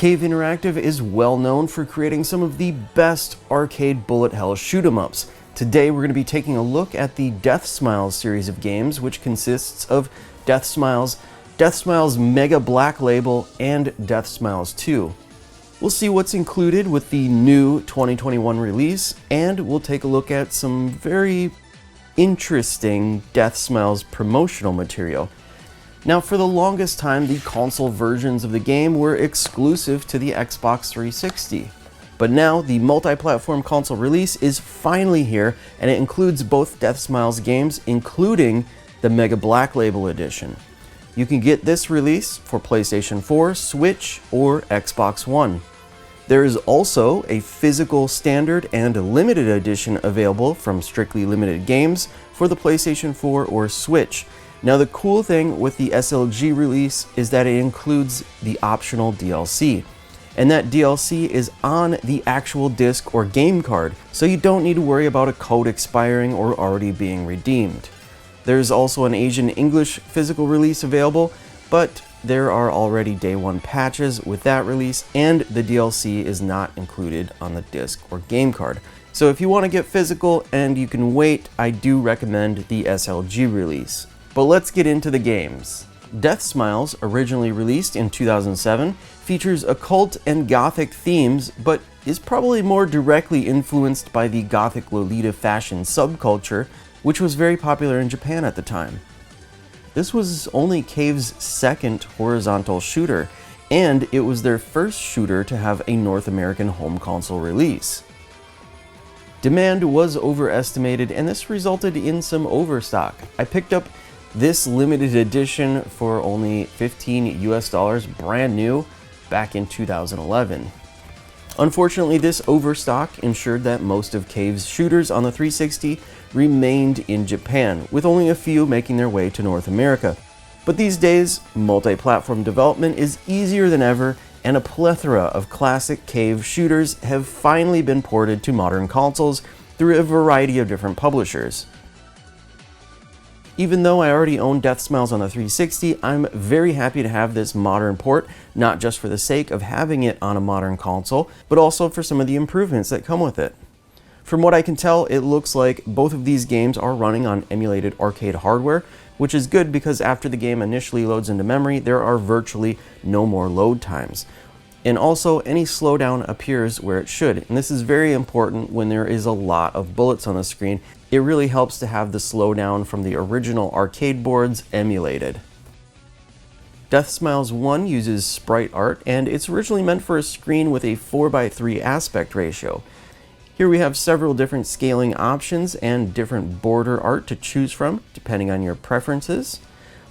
Cave Interactive is well known for creating some of the best arcade bullet hell shoot-'em-ups. Today we're going to be taking a look at the Deathsmiles series of games, which consists of Deathsmiles, Deathsmiles Mega Black Label, and Deathsmiles 2. We'll see what's included with the new 2021 release, and we'll take a look at some very interesting Deathsmiles promotional material. Now, for the longest time, the console versions of the game were exclusive to the Xbox 360. But now, the multi-platform console release is finally here, and it includes both Deathsmiles games, including the Mega Black Label Edition. You can get this release for PlayStation 4, Switch, or Xbox One. There is also a physical standard and limited edition available from Strictly Limited Games for the PlayStation 4 or Switch. Now, the cool thing with the SLG release is that it includes the optional DLC. And that DLC is on the actual disc or game card, so you don't need to worry about a code expiring or already being redeemed. There's also an Asian English physical release available, but there are already day one patches with that release, and the DLC is not included on the disc or game card. So if you want to get physical and you can wait, I do recommend the SLG release. But let's get into the games. Deathsmiles, originally released in 2007, features occult and gothic themes, but is probably more directly influenced by the gothic Lolita fashion subculture, which was very popular in Japan at the time. This was only Cave's second horizontal shooter, and it was their first shooter to have a North American home console release. Demand was overestimated, and this resulted in some overstock. I picked up this limited edition for only $15 brand new back in 2011. Unfortunately, this overstock ensured that most of Cave's shooters on the 360 remained in Japan, with only a few making their way to North America. But these days, multi-platform development is easier than ever, and a plethora of classic Cave shooters have finally been ported to modern consoles through a variety of different publishers. Even though I already own Deathsmiles on the 360, I'm very happy to have this modern port, not just for the sake of having it on a modern console, but also for some of the improvements that come with it. From what I can tell, it looks like both of these games are running on emulated arcade hardware, which is good because after the game initially loads into memory, there are virtually no more load times. And also, any slowdown appears where it should, and this is very important when there is a lot of bullets on the screen. It really helps to have the slowdown from the original arcade boards emulated. Deathsmiles 1 uses sprite art, and it's originally meant for a screen with a 4:3 aspect ratio. Here we have several different scaling options and different border art to choose from, depending on your preferences.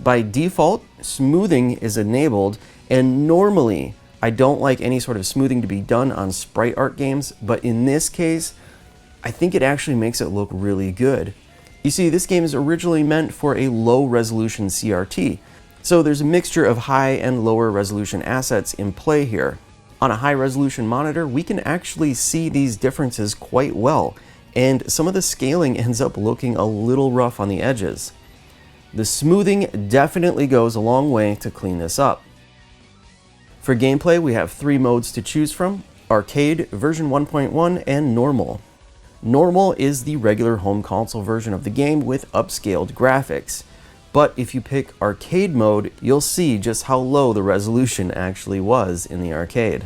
By default, smoothing is enabled, and normally, I don't like any sort of smoothing to be done on sprite art games, but in this case, I think it actually makes it look really good. You see, this game is originally meant for a low resolution CRT, so there's a mixture of high and lower resolution assets in play here. On a high resolution monitor, we can actually see these differences quite well, and some of the scaling ends up looking a little rough on the edges. The smoothing definitely goes a long way to clean this up. For gameplay, we have 3 modes to choose from: Arcade, version 1.1, and Normal. Normal is the regular home console version of the game with upscaled graphics. But if you pick Arcade mode, you'll see just how low the resolution actually was in the arcade.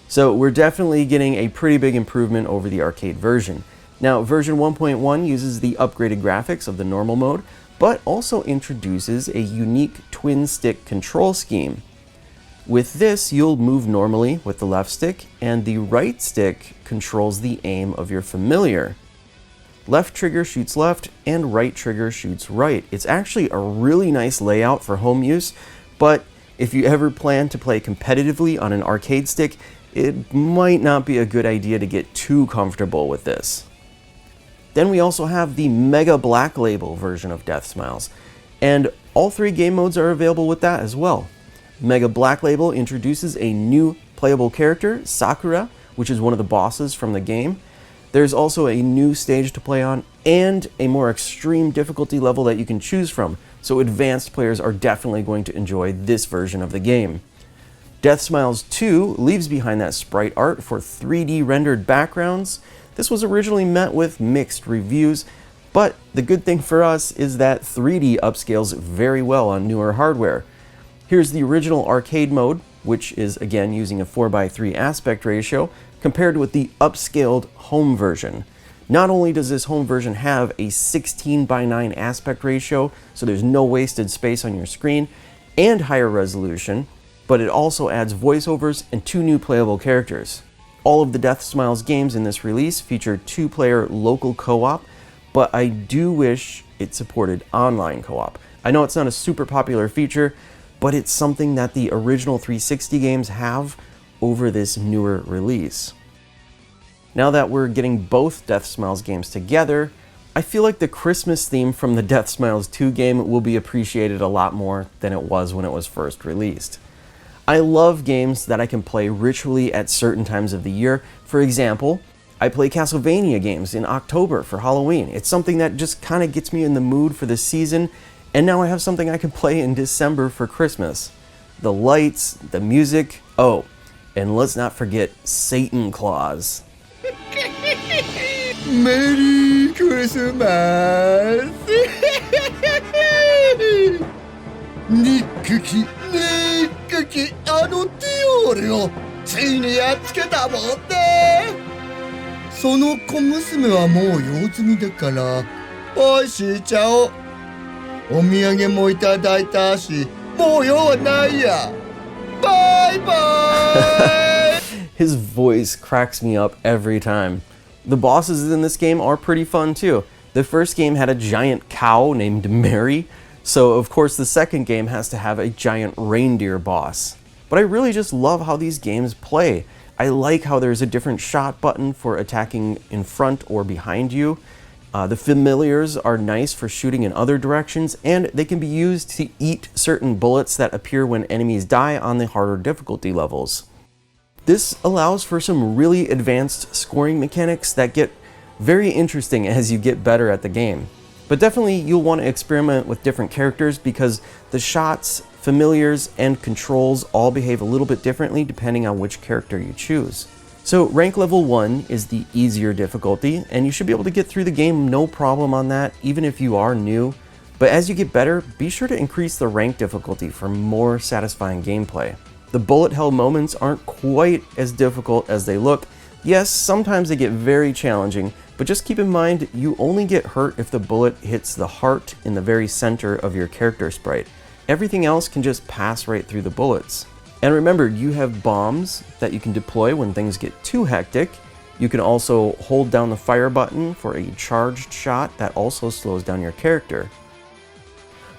So we're definitely getting a pretty big improvement over the arcade version. Now, version 1.1 uses the upgraded graphics of the Normal mode, but also introduces a unique twin stick control scheme. With this, you'll move normally with the left stick, and the right stick controls the aim of your familiar. Left trigger shoots left, and right trigger shoots right. It's actually a really nice layout for home use, but if you ever plan to play competitively on an arcade stick, it might not be a good idea to get too comfortable with this. Then we also have the Mega Black Label version of Deathsmiles, and all 3 game modes are available with that as well. Mega Black Label introduces a new playable character, Sakura, which is one of the bosses from the game. There's also a new stage to play on, and a more extreme difficulty level that you can choose from, so advanced players are definitely going to enjoy this version of the game. Deathsmiles 2 leaves behind that sprite art for 3D rendered backgrounds. This was originally met with mixed reviews, but the good thing for us is that 3D upscales very well on newer hardware. Here's the original arcade mode, which is again using a 4:3 aspect ratio, compared with the upscaled home version. Not only does this home version have a 16:9 aspect ratio, so there's no wasted space on your screen, and higher resolution, but it also adds voiceovers and 2 new playable characters. All of the Deathsmiles games in this release feature 2-player local co-op, but I do wish it supported online co-op. I know it's not a super popular feature, but it's something that the original 360 games have over this newer release. Now that we're getting both Deathsmiles games together, I feel like the Christmas theme from the Deathsmiles 2 game will be appreciated a lot more than it was when it was first released. I love games that I can play ritually at certain times of the year. For example, I play Castlevania games in October for Halloween. It's something that just kind of gets me in the mood for the season, and now I have something I can play in December for Christmas. The lights, the music, oh, and let's not forget Satan Claus. Merry Christmas! にっくき、にっくき、あのディオールをついにやっつけたもんね。その小娘はもう用済みだから、おいしーちゃんを。お土産もいただいたし、もう用はないや。バイバイ His voice cracks me up every time. The bosses in this game are pretty fun too. The first game had a giant cow named Mary, so of course the second game has to have a giant reindeer boss. But I really just love how these games play. I like how there's a different shot button for attacking in front or behind you. The familiars are nice for shooting in other directions, and they can be used to eat certain bullets that appear when enemies die on the harder difficulty levels. This allows for some really advanced scoring mechanics that get very interesting as you get better at the game. But definitely you'll want to experiment with different characters because the shots, familiars, and controls all behave a little bit differently depending on which character you choose. So rank level 1 is the easier difficulty, and you should be able to get through the game no problem on that, even if you are new. But as you get better, be sure to increase the rank difficulty for more satisfying gameplay. The bullet hell moments aren't quite as difficult as they look. Yes, sometimes they get very challenging, but just keep in mind you only get hurt if the bullet hits the heart in the very center of your character sprite. Everything else can just pass right through the bullets. And remember, you have bombs that you can deploy when things get too hectic. You can also hold down the fire button for a charged shot that also slows down your character.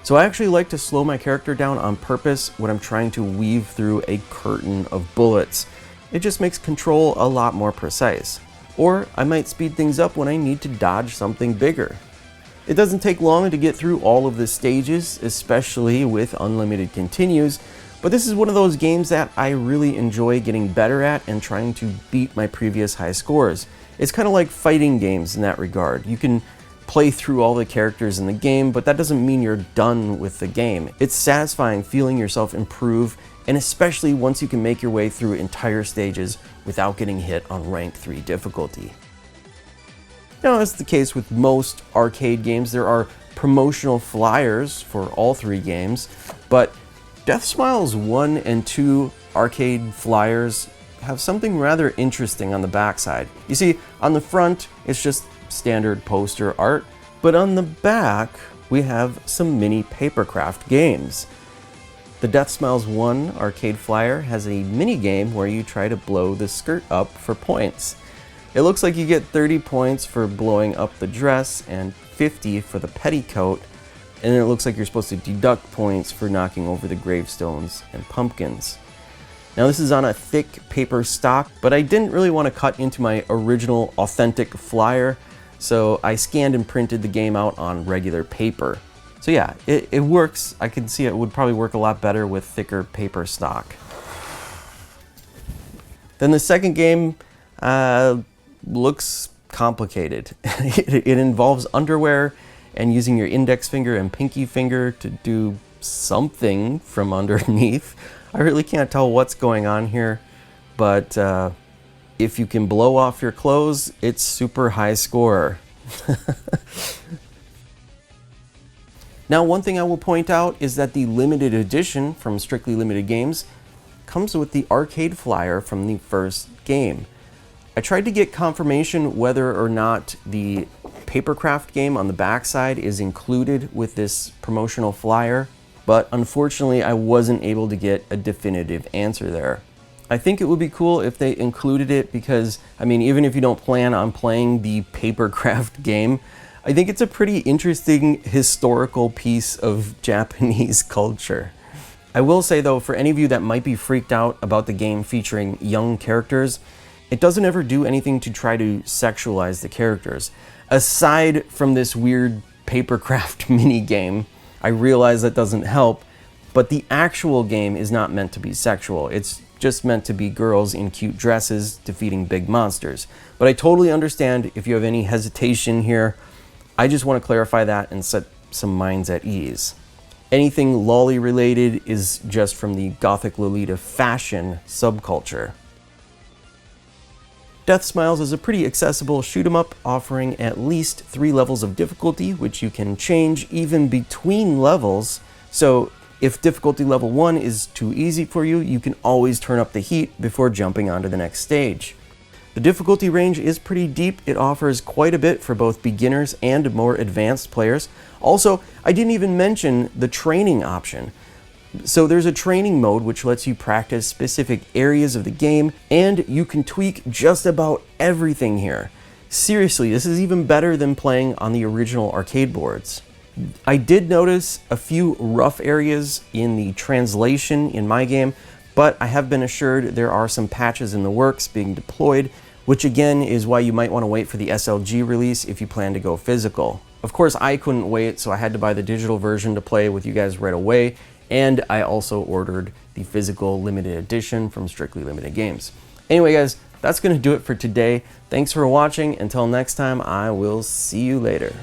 So I actually like to slow my character down on purpose when I'm trying to weave through a curtain of bullets. It just makes control a lot more precise. Or I might speed things up when I need to dodge something bigger. It doesn't take long to get through all of the stages, especially with unlimited continues, but this is one of those games that I really enjoy getting better at and trying to beat my previous high scores. It's kind of like fighting games in that regard. You can play through all the characters in the game, but that doesn't mean you're done with the game. It's satisfying feeling yourself improve, and especially once you can make your way through entire stages without getting hit on rank 3 difficulty. Now, as the case with most arcade games, there are promotional flyers for all 3 games, but Deathsmiles 1 and 2 arcade flyers have something rather interesting on the backside. You see, on the front, it's just standard poster art, but on the back, we have some mini papercraft games. The Deathsmiles 1 arcade flyer has a mini game where you try to blow the skirt up for points. It looks like you get 30 points for blowing up the dress and 50 for the petticoat, and it looks like you're supposed to deduct points for knocking over the gravestones and pumpkins. Now this is on a thick paper stock, but I didn't really want to cut into my original authentic flyer, so I scanned and printed the game out on regular paper. So yeah, it works. I can see it would probably work a lot better with thicker paper stock. Then the second game looks complicated. It involves underwear and using your index finger and pinky finger to do something from underneath. I really can't tell what's going on here, but if you can blow off your clothes, it's super high score. Now, one thing I will point out is that the limited edition from Strictly Limited Games comes with the arcade flyer from the first game. I tried to get confirmation whether or not the Papercraft game on the backside is included with this promotional flyer, but unfortunately I wasn't able to get a definitive answer there. I think it would be cool if they included it because, I mean, even if you don't plan on playing the Papercraft game, I think it's a pretty interesting historical piece of Japanese culture. I will say though, for any of you that might be freaked out about the game featuring young characters, it doesn't ever do anything to try to sexualize the characters. Aside from this weird Papercraft mini game, I realize that doesn't help, but the actual game is not meant to be sexual. It's just meant to be girls in cute dresses defeating big monsters. But I totally understand if you have any hesitation here. I just want to clarify that and set some minds at ease. Anything lolly related is just from the Gothic Lolita fashion subculture. Deathsmiles is a pretty accessible shoot 'em up offering at least 3 levels of difficulty, which you can change even between levels. So if difficulty level 1 is too easy for you, you can always turn up the heat before jumping onto the next stage. The difficulty range is pretty deep. It offers quite a bit for both beginners and more advanced players. Also, I didn't even mention the training option. So there's a training mode which lets you practice specific areas of the game, and you can tweak just about everything here. Seriously, this is even better than playing on the original arcade boards. I did notice a few rough areas in the translation in my game, but I have been assured there are some patches in the works being deployed, which again is why you might want to wait for the SLG release if you plan to go physical. Of course, I couldn't wait, so I had to buy the digital version to play with you guys right away, and I also ordered the physical limited edition from Strictly Limited Games. Anyway guys, that's going to do it for today. Thanks for watching. Until next time, I will see you later.